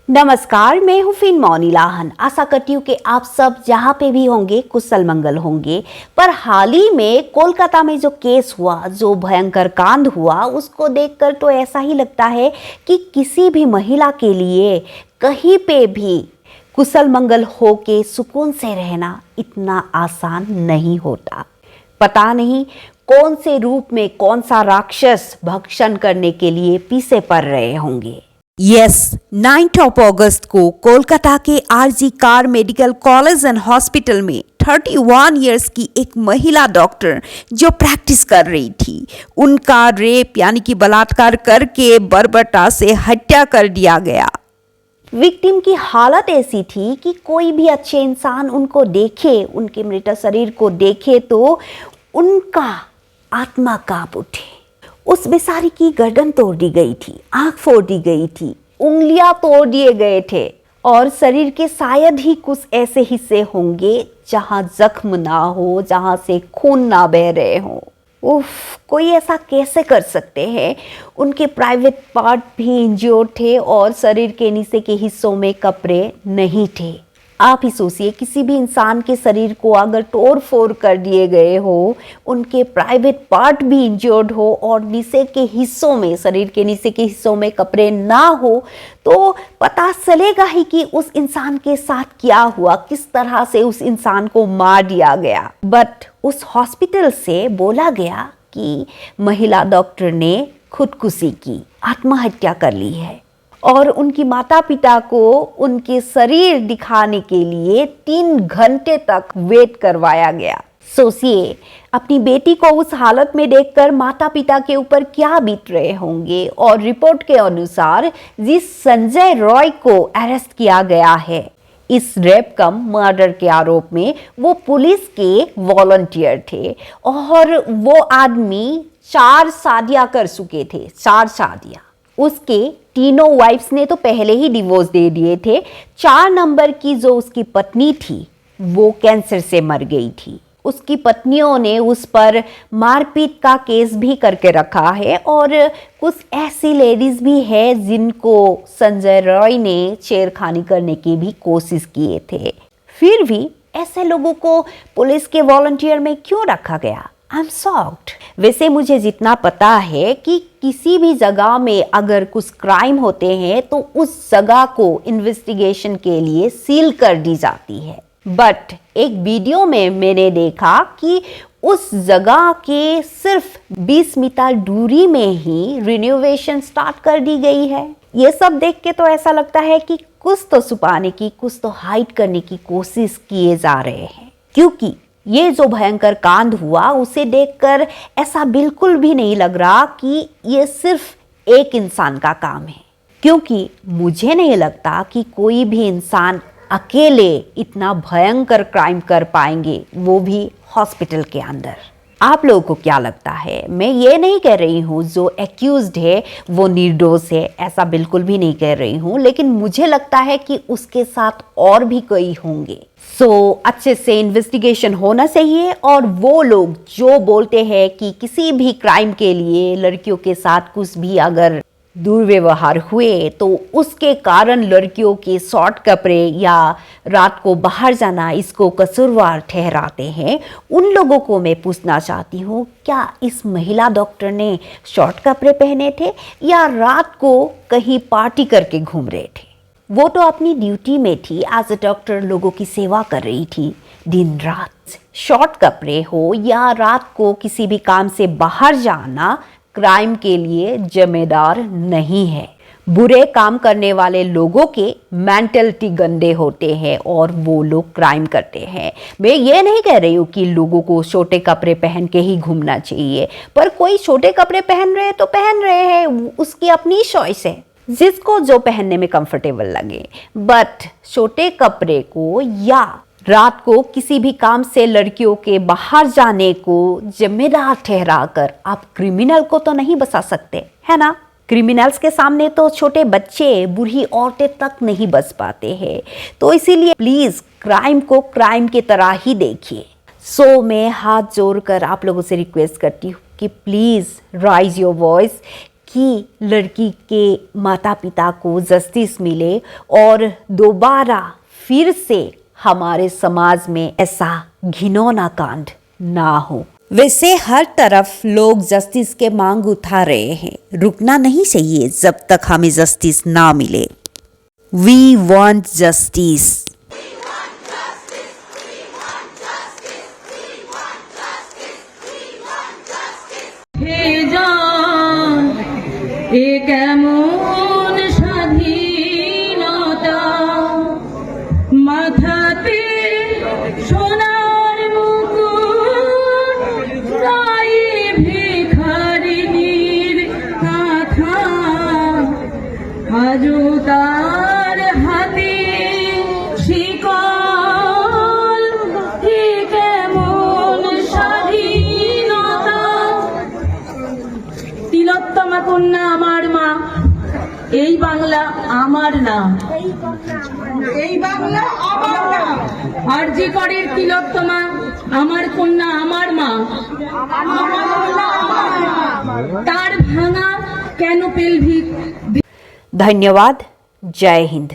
नमस्कार, मैं हूँ फिन मौनी लाहन। आशा करती हूँ कि आप सब जहाँ पे भी होंगे कुशल मंगल होंगे। पर हाल ही में कोलकाता में जो केस हुआ, जो भयंकर कांड हुआ, उसको देखकर तो ऐसा ही लगता है कि किसी भी महिला के लिए कहीं पे भी कुशल मंगल हो के सुकून से रहना इतना आसान नहीं होता। पता नहीं कौन से रूप में कौन सा राक्षस भक्षण करने के लिए पीछे पड़ रहे होंगे। यस, 9 अगस्त को कोलकाता के R G Kar medical college and hospital में 31 इयर्स की एक महिला डॉक्टर जो प्रैक्टिस कर रही थी, उनका रेप यानी कि बलात्कार करके बर्बरता से हत्या कर दिया गया। विक्टिम की हालत ऐसी थी कि कोई भी अच्छे इंसान उनको देखे, उनके मृत शरीर को देखे तो उनका आत्मा कांप उठे। उस बेचारी की गर्दन तोड़ दी गई थी, आंख फोड़ दी गई थी, उंगलियां तोड़ दिए गए थे और शरीर के शायद ही कुछ ऐसे हिस्से होंगे जहां जख्म ना हो, जहां से खून ना बह रहे हो। उफ, कोई ऐसा कैसे कर सकते हैं। उनके प्राइवेट पार्ट भी इंज्योर्ड थे और शरीर के नीचे के हिस्सों में कपड़े नहीं थे। आप ही सोचिए, किसी भी इंसान के शरीर को अगर तोड़ फोड़ कर दिए गए हो, उनके प्राइवेट पार्ट भी इंज्योर्ड हो और नीचे के हिस्सों में, शरीर के नीचे के हिस्सों में कपड़े ना हो, तो पता चलेगा ही कि उस इंसान के साथ क्या हुआ, किस तरह से उस इंसान को मार दिया गया। बट उस हॉस्पिटल से बोला गया कि महिला डॉक्टर ने खुदकुशी की, आत्महत्या कर ली है और उनकी माता पिता को उनके शरीर दिखाने के लिए 3 घंटे तक वेट करवाया गया। सोचिए, अपनी बेटी को उस हालत में देखकर माता पिता के ऊपर क्या बीत रहे होंगे। और रिपोर्ट के अनुसार जिस संजय रॉय को अरेस्ट किया गया है इस रेप कम मर्डर के आरोप में, वो पुलिस के वॉलंटियर थे और वो आदमी 4 शादियां कर चुके थे, 4 शादियां। उसके तीनों वाइफ्स ने तो पहले ही डिवोर्स दे दिए थे। 4 नंबर की जो उसकी पत्नी थी वो कैंसर से मर गई थी। उसकी पत्नियों ने उस पर मारपीट का केस भी करके रखा है और कुछ ऐसी लेडीज भी है जिनको संजय रॉय ने छेड़खानी करने की भी कोशिश किए थे। फिर भी ऐसे लोगों को पुलिस के वॉलंटियर में क्यों रखा गया? I am shocked. वैसे मुझे जितना पता है कि किसी भी जगह में अगर कुछ क्राइम होते हैं तो उस जगह को इन्वेस्टिगेशन के लिए सील कर दी जाती है। बट एक वीडियो में मैंने देखा कि उस जगह के सिर्फ 20 मीटर दूरी में ही रिनोवेशन स्टार्ट कर दी गई है। ये सब देख के तो ऐसा लगता है कि कुछ तो छुपाने की, कुछ तो हाइड करने की कोशिश किए जा रहे हैं। क्योंकि ये जो भयंकर कांड हुआ उसे देखकर ऐसा बिल्कुल भी नहीं लग रहा कि ये सिर्फ एक इंसान का काम है। क्योंकि मुझे नहीं लगता कि कोई भी इंसान अकेले इतना भयंकर क्राइम कर पाएंगे, वो भी हॉस्पिटल के अंदर। आप लोगों को क्या लगता है? मैं ये नहीं कह रही हूँ जो एक्यूज्ड है वो निर्दोष है, ऐसा बिल्कुल भी नहीं कह रही हूँ, लेकिन मुझे लगता है कि उसके साथ और भी कोई होंगे। अच्छे से इन्वेस्टिगेशन होना चाहिए और वो लोग जो बोलते हैं कि किसी भी क्राइम के लिए लड़कियों के साथ कुछ भी अगर दुर्व्यवहार हुए तो उसके कारण लड़कियों के शॉर्ट कपड़े या रात को बाहर जाना इसको कसूरवार ठहराते हैं, उन लोगों को मैं पूछना चाहती हूँ, क्या इस महिला डॉक्टर ने शॉर्ट कपड़े पहने थे या रात को कहीं पार्टी करके घूम रहे थे? वो तो अपनी ड्यूटी में थी, एज अ डॉक्टर लोगों की सेवा कर रही थी दिन रात। शॉर्ट कपड़े हो या रात को किसी भी काम से बाहर जाना क्राइम के लिए जिम्मेदार नहीं है। बुरे काम करने वाले लोगों के मेंटलिटी गंदे होते हैं और वो लोग क्राइम करते हैं। मैं ये नहीं कह रही हूँ कि लोगों को छोटे कपड़े पहन के ही घूमना चाहिए, पर कोई छोटे कपड़े पहन रहे तो पहन रहे हैं, उसकी अपनी चॉइस है, जिसको जो पहनने में कंफर्टेबल लगे। बट छोटे कपड़े को या रात को किसी भी काम से लड़कियों के बाहर जाने को जिम्मेदार ठहराकर आप क्रिमिनल को तो नहीं बचा सकते, है ना? क्रिमिनल्स के सामने तो छोटे बच्चे, बूढ़ी औरतें तक नहीं बच पाते हैं। तो इसीलिए प्लीज क्राइम को क्राइम की तरह ही देखिए। मैं हाथ जोड़कर आप लोगों से रिक्वेस्ट करती हूँ कि प्लीज राइज योर वॉइस, ही लड़की के माता पिता को जस्टिस मिले और दोबारा फिर से हमारे समाज में ऐसा घिनौना कांड ना हो। वैसे हर तरफ लोग जस्टिस के मांग उठा रहे हैं, रुकना नहीं चाहिए जब तक हमें जस्टिस ना मिले। We want justice. এ কেমন স্বাধীনতা, মাথাতে সোনার মুকুট, গায়ে ভিখারিনীর কাঁথা, আজও তার হাতে শিকল। এ কেমন স্বাধীনতা। তিলোত্তমা কন্যা আমার মা, এই বাংলা আমার না, এই বাংলা আমার না। আরজি করের তিলোত্তমা আমার কন্যা আমার মা, তার ভাঙা কেন পেলভিক। धन्यवाद। जय हिंद।